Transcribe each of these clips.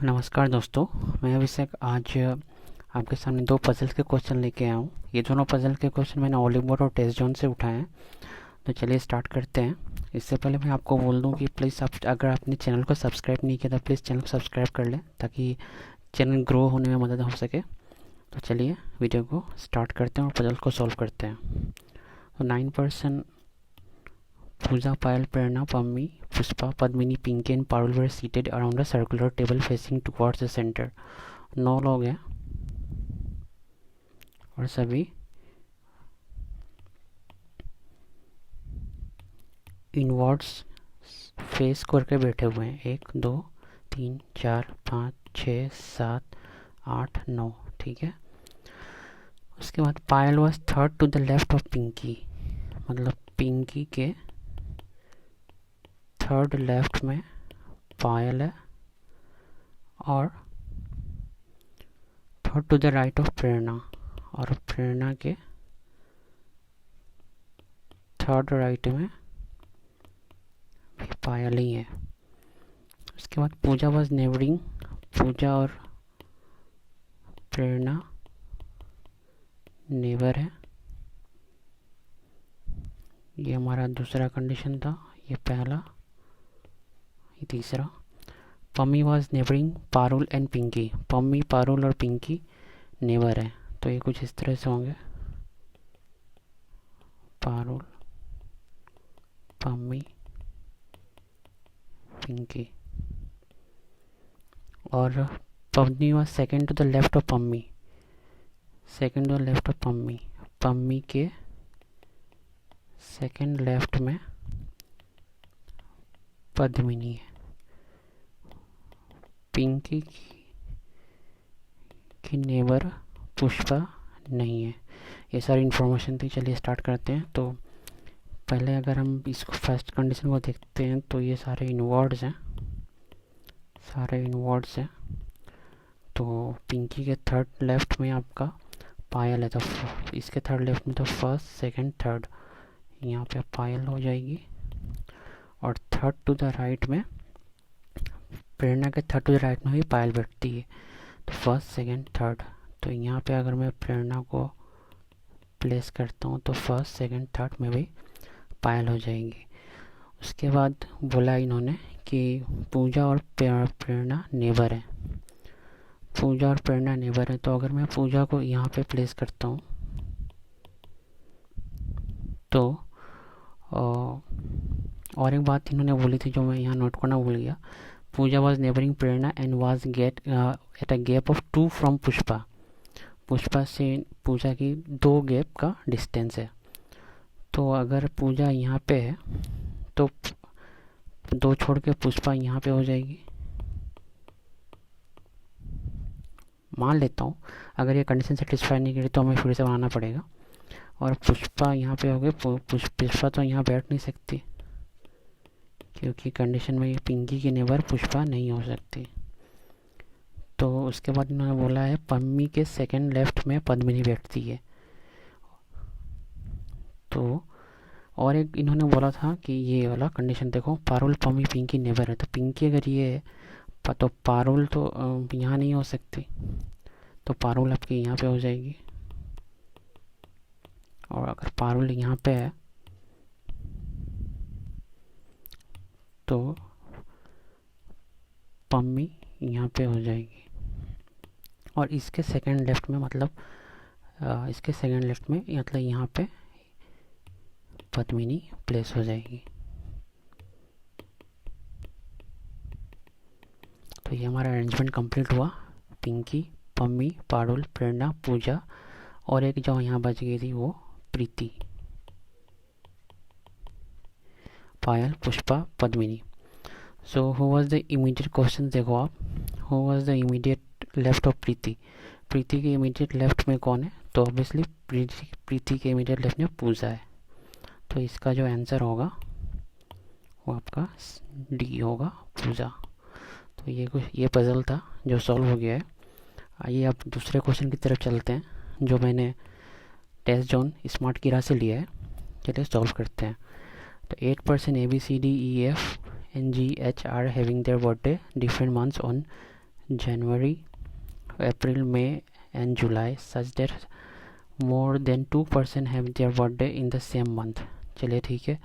नमस्कार दोस्तों, मैं अभिषेक आज आपके सामने दो पजल्स के क्वेश्चन लेके आया हूँ। ये दोनों पजल के क्वेश्चन मैंने ओलिवोर और टेस्ट जॉन से उठाए हैं। तो चलिए स्टार्ट करते हैं। इससे पहले मैं आपको बोल दूँ कि प्लीज़ आप अगर आपने चैनल को सब्सक्राइब नहीं किया तो प्लीज़ चैनल को सब्सक्राइब कर लें ताकि चैनल ग्रो होने में मदद हो सके। तो चलिए वीडियो को स्टार्ट करते हैं और पजल को सॉल्व करते हैं। तो 9% Pooja, Payal, Prerna, Pammi, Puspa, Padmini, Pinky and Parul were seated around a circular table facing towards the center. 9 लोग हैं और सभी इनवर्ड्स फेस करके बैठे हुए हैं। 1 2 3 4 5 6 7 8 9। ठीक है। उसके बाद Payal was third to the left of Pinky, मतलब पिंकी के थर्ड लेफ्ट में पायल है और third to the right of Prerna, और प्रेरणा के थर्ड राइट में भी पायल ही है। उसके बाद पूजा वॉज नेबरिंग, पूजा और प्रेरणा नेबर है। ये हमारा दूसरा कंडीशन था, ये पहला, ये तीसरा। Pammi was neighbouring Parul and Pinky, Pammi Parul और पिंकी नेबर है। तो ये कुछ इस तरह से होंगे, पारुल पम्मी पिंकी। और Pammi was second to the left of Pammi, second to the left of Pammi, Pammi के सेकेंड लेफ्ट में पद्मिनी है। पिंकी की नेबर पुष्पा नहीं है। ये सारी इन्फॉर्मेशन थी। चलिए स्टार्ट करते हैं। तो पहले अगर हम इसको फर्स्ट कंडीशन को देखते हैं तो ये सारे इनवर्ड्स हैं, सारे इनवर्ड्स हैं। तो पिंकी के थर्ड लेफ्ट में आपका पायल है, तो इसके थर्ड लेफ्ट में तो फर्स्ट सेकंड थर्ड, यहाँ पे पायल हो जाएगी। और थर्ड टू द राइट में प्रेरणा के थर्ड टू द राइट में भी पायल बैठती है, तो फर्स्ट सेकंड थर्ड। तो यहाँ पे अगर मैं प्रेरणा को प्लेस करता हूँ तो फर्स्ट सेकंड थर्ड में भी पायल हो जाएगी। उसके बाद बोला इन्होंने कि पूजा और प्रेरणा नेबर है, पूजा और प्रेरणा नेबर है। तो अगर मैं पूजा को यहाँ पे प्लेस करता हूँ तो और एक बात इन्होंने बोली थी जो मैं यहाँ नोट करना भूल गया। Puja was neighbouring Prerna and was get at a gap of 2 from Pushpa, Pushpa से पूजा की 2 गैप का डिस्टेंस है। तो अगर पूजा यहाँ पे है तो 2 छोड़ के पुष्पा यहाँ पे हो जाएगी, मान लेता हूँ। अगर ये कंडीशन सेटिस्फाई नहीं करी तो हमें फिर से बनाना पड़ेगा। और पुष्पा यहाँ पे हो गए, पुष्पा तो यहाँ बैठ नहीं सकती क्योंकि कंडीशन में ये पिंकी की नेबर पुष्पा नहीं हो सकती। तो उसके बाद इन्होंने बोला है पम्मी के सेकंड लेफ्ट में पद्मिनी बैठती है। तो और एक इन्होंने बोला था कि ये वाला कंडीशन देखो, पारुल पम्मी पिंकी नेबर है। तो पिंकी अगर ये है तो पारुल तो यहाँ नहीं हो सकती, तो पारुल आपकी यहाँ पे हो जाएगी। और अगर पारुल यहाँ पे है तो पम्मी यहाँ पे हो जाएगी। और इसके सेकंड लेफ्ट में मतलब इसके सेकंड लेफ्ट में मतलब यहाँ पे पद्मिनी प्लेस हो जाएगी। तो ये हमारा अरेंजमेंट कंप्लीट हुआ। पिंकी, पम्मी, पारुल, प्रेरणा, पूजा और एक जो यहाँ बच गई थी वो Preeti, Payal, Pushpa, Padmini. So who was the immediate question देखो आप, who was the immediate left of Preeti, Preeti के इमीडिएट लेफ्ट में कौन है? तो ऑब्वियसली प्रीति के इमीडिएट लेफ्ट में पूजा है। तो इसका जो आंसर होगा वो आपका डी होगा, पूजा। तो ये पजल था जो सॉल्व हो गया है। आइए अब दूसरे क्वेश्चन की तरफ चलते हैं जो मैंने टेस्ट जॉन स्मार्ट कीड़ा से लिया है। चलिए सॉल्व करते हैं। तो 8% ABCDEF and GH are having their birthday different months on January, April, May and July such that more than 2% have their birthday in the same month. चलिए ठीक है,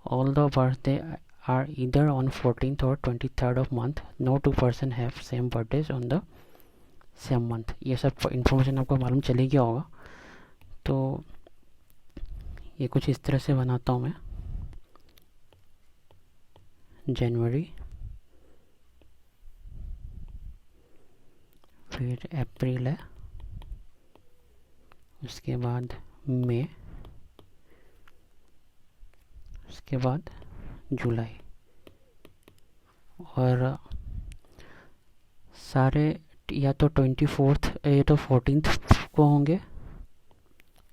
all the birthday are either on 14th और 23rd of month, no 2% have same birthdays on the same month. ये सब information आपको मालूम चली गया होगा। तो ये कुछ इस तरह से बनाता हूँ मैं। जनवरी, फिर अप्रैल है, उसके बाद मई, उसके बाद जुलाई, और सारे या तो 24th या तो 14th को होंगे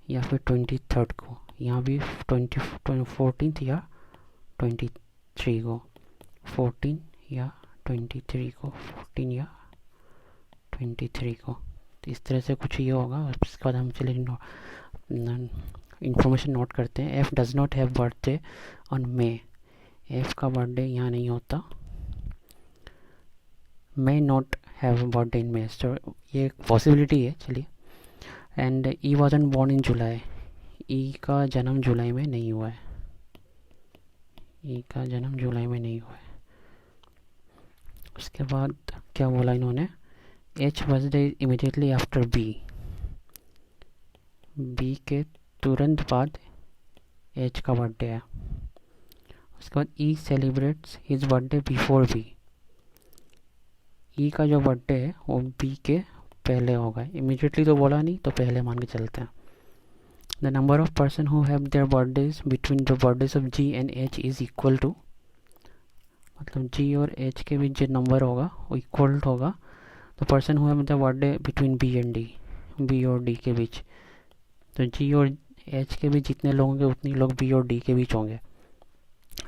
या फिर 23rd को। यहाँ भी 14th या 23 को, 14 या 23 को, 14 या 23 को। तो इस तरह से कुछ ये होगा। उसके बाद हम चलिए इंफॉर्मेशन नोट करते हैं। F does not have birthday on May. F का बर्थडे यहाँ नहीं होता। May not have birthday in May, तो ये एक पॉसिबिलिटी है। चलिए, and E wasn't born in July. E का जन्म जुलाई में नहीं हुआ है। ई का जन्म जुलाई में नहीं हुआ है। उसके बाद क्या बोला इन्होंने, H birthday immediately after B. B के तुरंत बाद एच का बर्थडे है। उसके बाद E celebrates his birthday before B. E का जो बर्थडे है वो बी के पहले होगा। इमीडिएटली तो बोला नहीं, तो पहले मान के चलते हैं। The number of person who have their birthdays between the birthdays of G and H is equal to, मतलब जी और एच के बीच जो नंबर होगा वो इक्वल होगा the person who have the birthday between B and D, B और D के बीच। तो जी और एच के बीच जितने लोग होंगे उतने लोग बी और डी के बीच होंगे।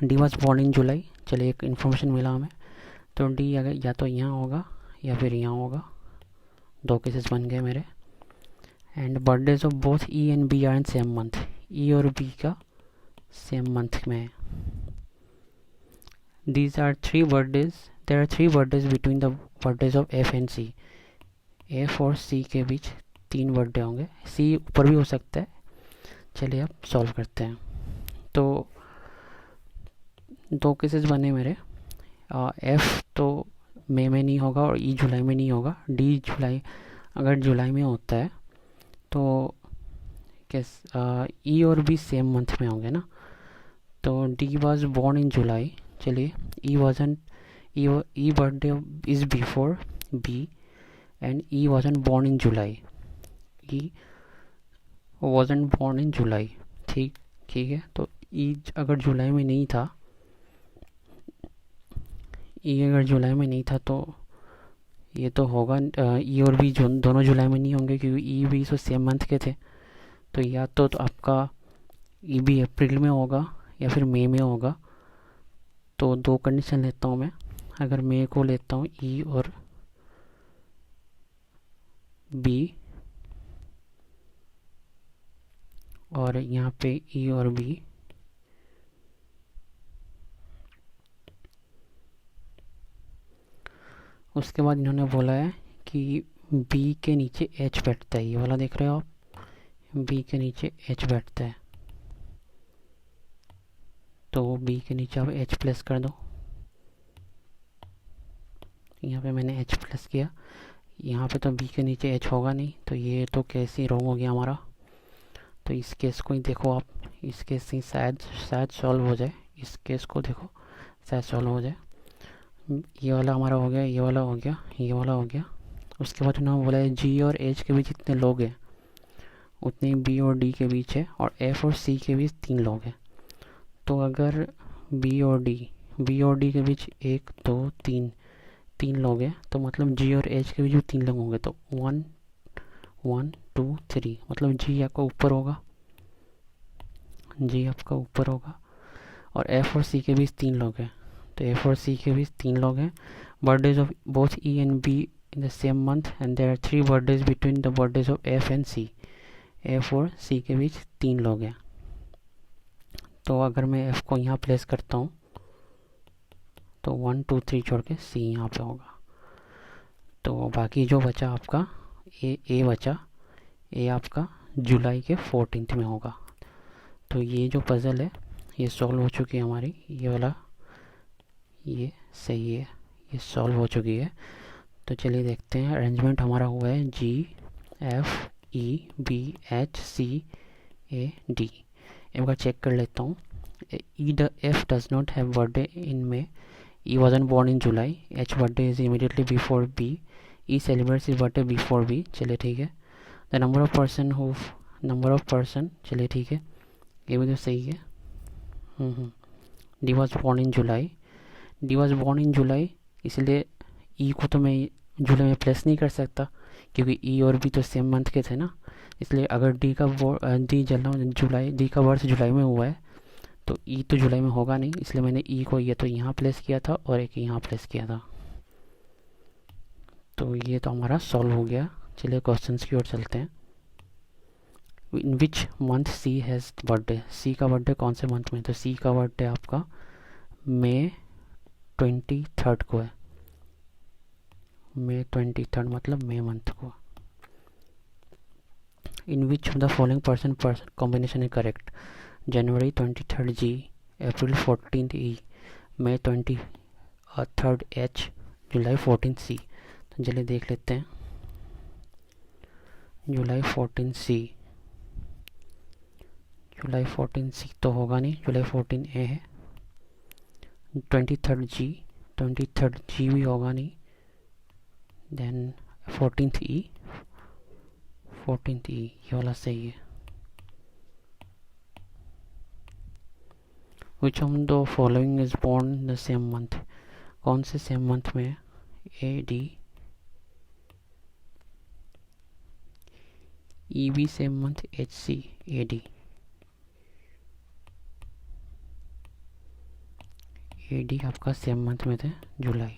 डी वॉज बॉर्न इन जुलाई। चलिए, एक इन्फॉर्मेशन मिला हमें। तो डी अगर या तो यहाँ होगा या फिर यहाँ होगा। दो केसेस बन गए मेरे। And birthdays of both E and B are in same month. E और बी का सेम मंथ में है। These are three birthdays. There are three birthdays between the birthdays of F and C. F और C के बीच 3 birthday होंगे। C ऊपर भी हो सकता है। चलिए अब सॉल्व करते हैं। तो 2 केसेस बने मेरे। F तो मई में नहीं होगा और E जुलाई में नहीं होगा। D जुलाई, अगर जुलाई में होता है तो कैस E और B सेम मंथ में होंगे ना। तो D was born in जुलाई। चलिए, E birthday is before B and E wasn't born in July. E wasn't born in July. ठीक है। तो E अगर जुलाई में नहीं था, तो ये तो होगा E और B दोनों जुलाई में नहीं होंगे, क्योंकि E भी तो सेम मंथ के थे। तो या तो आपका E भी अप्रैल में होगा या फिर मई में होगा। तो 2 कंडीशन लेता हूँ मैं। अगर मई को लेता हूँ E और B, और यहाँ पे E और B, उसके बाद इन्होंने बोला है कि B के नीचे H बैठता है। ये वाला देख रहे हो आप, B के नीचे H बैठता है। तो B के नीचे आप H प्लस कर दो। यहाँ पे मैंने H प्लस किया। यहाँ पे तो B के नीचे H होगा नहीं, तो ये तो कैसे रॉन्ग हो गया हमारा। तो इस केस को ही देखो आप, इस केस से शायद सॉल्व हो जाए। इस केस को देखो, शायद सॉल्व हो जाए। ये वाला हमारा हो गया, ये वाला हो गया, ये वाला हो गया। उसके बाद उन्होंने बोला है G और H के बीच जितने लोग हैं उतने B और D के बीच है, और F और C के बीच 3 लोग हैं। तो अगर B और D के बीच 1 2 3 लोग हैं, तो मतलब G और H के बीच भी 3 लोग होंगे। तो 1 1 2 3, मतलब G आपका ऊपर होगा, और F और C के बीच 3 लोग हैं। तो F और C के बीच 3 लोग हैं। Birthdays of both E and B in the same month, and there are 3 birthdays between the birthdays of F and C। F और C के बीच 3 लोग हैं। तो अगर मैं F को यहाँ प्लेस करता हूँ तो 1 2 3 छोड़ के C यहाँ पे होगा। तो बाकी जो बचा आपका ए बचा, ये आपका जुलाई के 14 में होगा। तो ये जो पज़ल है ये सॉल्व हो चुकी है हमारी, ये वाला ये सही है, ये सॉल्व हो चुकी है। तो चलिए देखते हैं। अरेंजमेंट हमारा हुआ है GFEBHCAD। एक बार चेक कर लेता हूँ। F does not have birthday in May. E wasn't born in July. H birthday is immediately before B. E celebrates his birthday before B. चलिए ठीक है। The number of person चलिए ठीक है, ये भी तो सही है। D was born in July, इसलिए E को तो मैं जुलाई में प्लेस नहीं कर सकता क्योंकि E और B तो सेम मंथ के थे ना। इसलिए अगर D का बर्थ जुलाई में हुआ है तो E तो जुलाई में होगा नहीं, इसलिए मैंने E को ये तो यहाँ प्लेस किया था और एक यहाँ प्लेस किया था। तो ये तो हमारा सॉल्व हो गया। चलिए क्वेश्चंस की ओर चलते हैं। In which month C has birthday, C का बर्थडे कौन से मंथ में? तो C का बर्थडे आपका May 23 को है। May 23 मतलब मई मंथ को। In which of the following person combination is correct? January 23 G, April 14 E, May 23 H, July 14 C। तो चलिए देख लेते हैं। July 14 C तो होगा नहीं, July 14 A है। 23 G भी होगा नहीं। देन 14th E, ये वाला सही है। Which of the following is born in the same month? कौन से सेम मंथ में है? AD, EB same month, HC, AD आपका सेम मंथ में थे, जुलाई।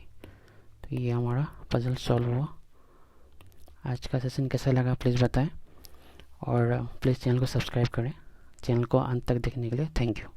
तो ये हमारा पजल सॉल्व हुआ। आज का सेशन कैसा लगा प्लीज़ बताएं और प्लीज़ चैनल को सब्सक्राइब करें। चैनल को अंत तक देखने के लिए थैंक यू।